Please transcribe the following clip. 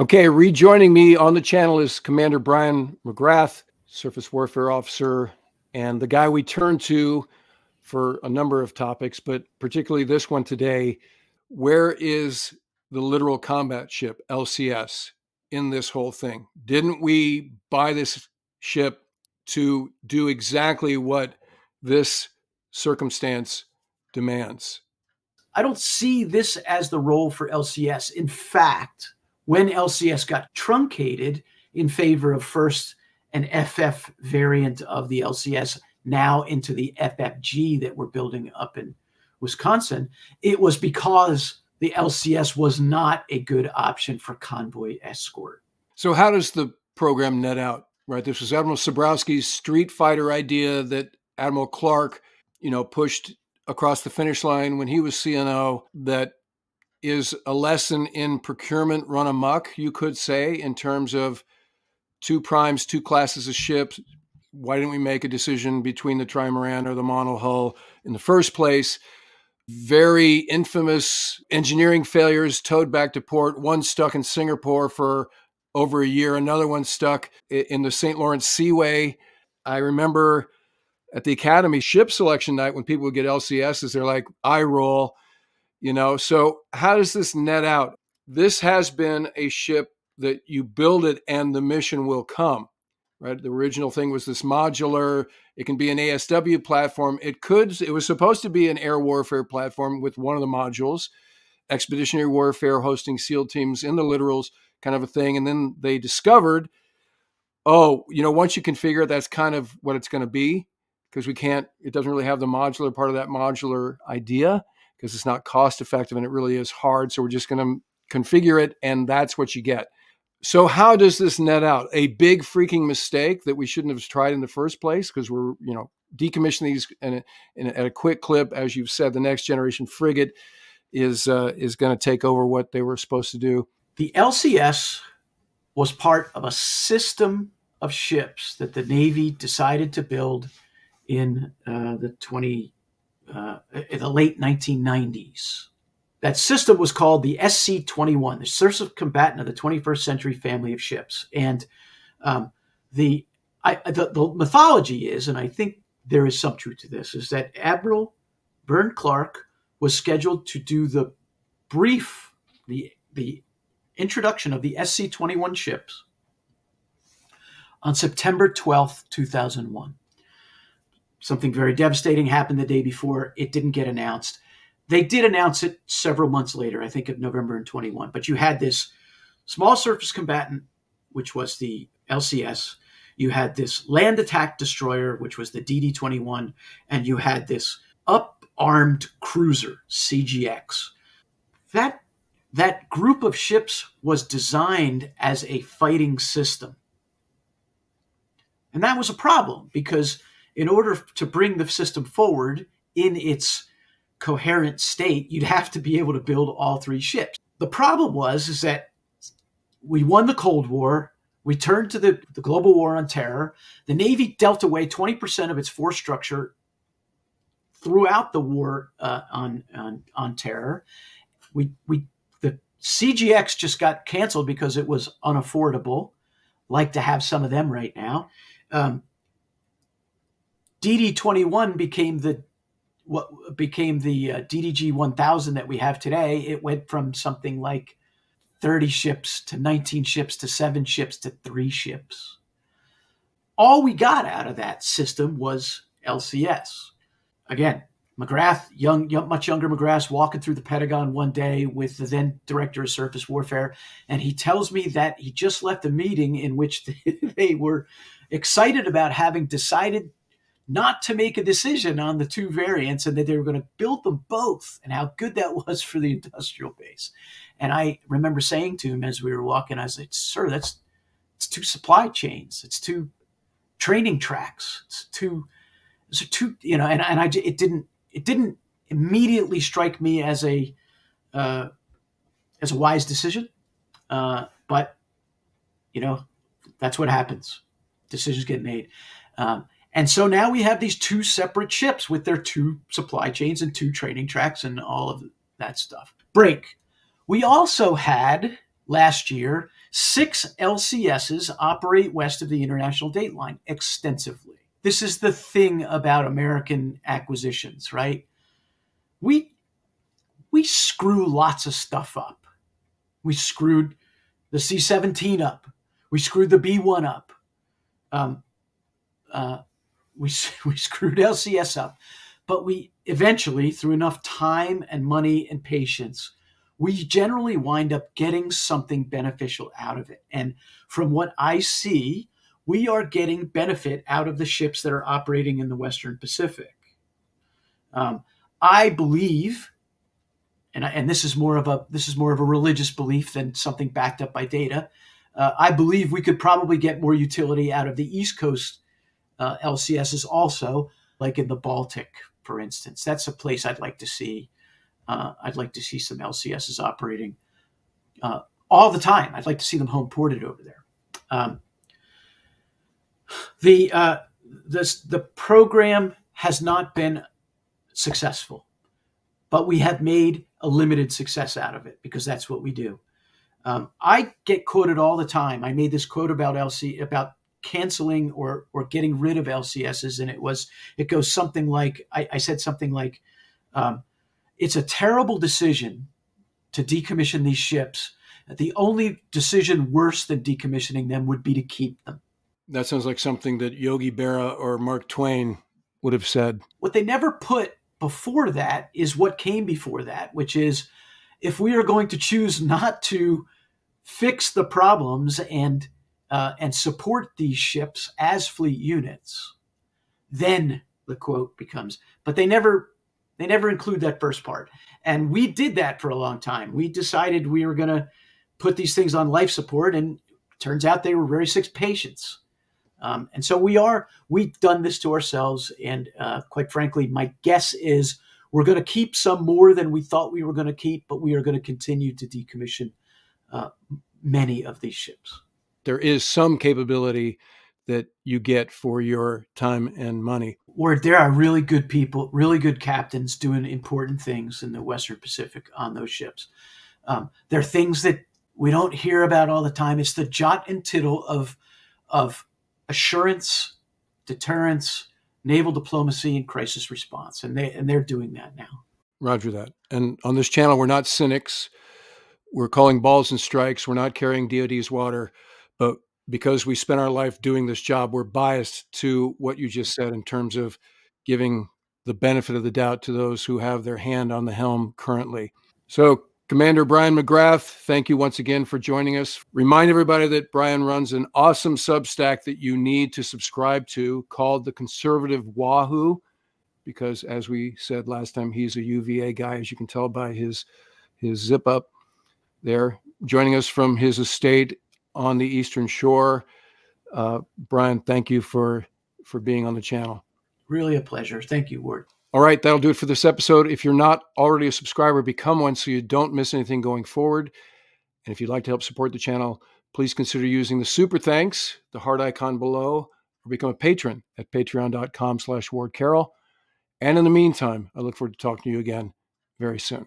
Okay, rejoining me on the channel is Commander Bryan McGrath, surface warfare officer, and the guy we turn to for a number of topics, but particularly this one today. Where is the Littoral Combat Ship, LCS, in this whole thing? Didn't we buy this ship to do exactly what this circumstance demands? I don't see this as the role for LCS. In fact, when LCS got truncated in favor of first an FF variant of the LCS, now into the FFG that we're building up in Wisconsin, it was because the LCS was not a good option for convoy escort. So how does the program net out, right? This was Admiral Sabrowski's street fighter idea that Admiral Clark, pushed across the finish line when he was CNO, that is a lesson in procurement run amok, you could say, in terms of two primes, two classes of ships. Why didn't we make a decision between the trimaran or the monohull in the first place? Very infamous engineering failures towed back to port. One stuck in Singapore for over a year. Another one stuck in the St. Lawrence Seaway. I remember at the Academy ship selection night when people would get LCSs, they're like, eye roll. So how does this net out? This has been a ship that you build it and the mission will come, right? The original thing was this modular. It can be an ASW platform. It was supposed to be an air warfare platform with one of the modules, expeditionary warfare, hosting SEAL teams in the littorals, kind of a thing. And then they discovered, once you configure it, that's kind of what it's going to be, because it doesn't really have the modular part of that modular idea, because it's not cost effective and it really is hard. So we're just going to configure it and that's what you get. So how does this net out? A big freaking mistake that we shouldn't have tried in the first place, because we're, decommissioning these at a quick clip. As you've said, the next generation frigate is going to take over what they were supposed to do. The LCS was part of a system of ships that the Navy decided to build in the late 1990s. That system was called the SC21, the Surface Combatant of the 21st Century family of ships. And the mythology is, and I think there is some truth to this, is that Admiral Vern Clark was scheduled to do the introduction of the SC21 ships on September 12th, 2001. Something very devastating happened the day before. It didn't get announced. They did announce it several months later, I think in November in 21. But you had this small surface combatant, which was the LCS. You had this land attack destroyer, which was the DD-21. And you had this up-armed cruiser, CGX. That group of ships was designed as a fighting system. And that was a problem, because in order to bring the system forward in its coherent state, you'd have to be able to build all three ships. The problem is that we won the Cold War. We turned to the global war on terror. The Navy dealt away 20% of its force structure throughout the war on terror. The CGX just got canceled because it was unaffordable. Like to have some of them right now. DD-21 became the DG1000 that we have today. It went from something like 30 ships to 19 ships to 7 ships to 3 ships. All we got out of that system was LCS. Again, McGrath, much younger McGrath, walking through the Pentagon one day with the then director of surface warfare, and he tells me that he just left a meeting in which they were excited about having decided not to make a decision on the two variants, and that they were going to build them both, and how good that was for the industrial base. And I remember saying to him as we were walking, I was like, sir, it's two supply chains. It's two training tracks. It didn't immediately strike me as a wise decision. But that's what happens. Decisions get made. And so now we have these two separate ships with their two supply chains and two training tracks and all of that stuff. Break. We also had last year, 6 LCSs operate west of the international date line extensively. This is the thing about American acquisitions, right? We screw lots of stuff up. We screwed the C-17 up. We screwed the B-1 up. We screwed LCS up. But we eventually, through enough time and money and patience, we generally wind up getting something beneficial out of it. And from what I see, we are getting benefit out of the ships that are operating in the Western Pacific. I believe, and this is more of a religious belief than something backed up by data. I believe we could probably get more utility out of the East Coast LCSs also, like in the Baltic, for instance. That's a place I'd like to see. I'd like to see some LCSs operating all the time. I'd like to see them home ported over there. The program has not been successful, but we have made a limited success out of it because that's what we do. I get quoted all the time. I made this quote about canceling or getting rid of LCSs, and it goes something like, I said something like, it's a terrible decision to decommission these ships. The only decision worse than decommissioning them would be to keep them. That sounds like something that Yogi Berra or Mark Twain would have said. What they never put before that is what came before that, which is, if we are going to choose not to fix the problems and support these ships as fleet units, then the quote becomes, but they never include that first part. And we did that for a long time. We decided we were going to put these things on life support, and it turns out they were very sick patients. And so we've done this to ourselves. And quite frankly, my guess is we're going to keep some more than we thought we were going to keep, but we are going to continue to decommission many of these ships. There is some capability that you get for your time and money. Or there are really good people, really good captains doing important things in the Western Pacific on those ships. There are things that we don't hear about all the time. It's the jot and tittle of assurance, deterrence, naval diplomacy, and crisis response. And they're doing that now. Roger that. And on this channel, we're not cynics. We're calling balls and strikes. We're not carrying DOD's water. But because we spent our life doing this job, we're biased to what you just said in terms of giving the benefit of the doubt to those who have their hand on the helm currently. So, Commander Bryan McGrath, thank you once again for joining us. Remind everybody that Bryan runs an awesome Substack that you need to subscribe to called The Conservative Wahoo, because as we said last time, he's a UVA guy, as you can tell by his zip up there, joining us from his estate on the Eastern Shore. Bryan, thank you for being on the channel. Really a pleasure. Thank you, Ward. All right, that'll do it for this episode. If you're not already a subscriber, become one so you don't miss anything going forward. And if you'd like to help support the channel, please consider using the super thanks, the heart icon below, or become a patron at patreon.com/Ward Carroll. And in the meantime, I look forward to talking to you again very soon.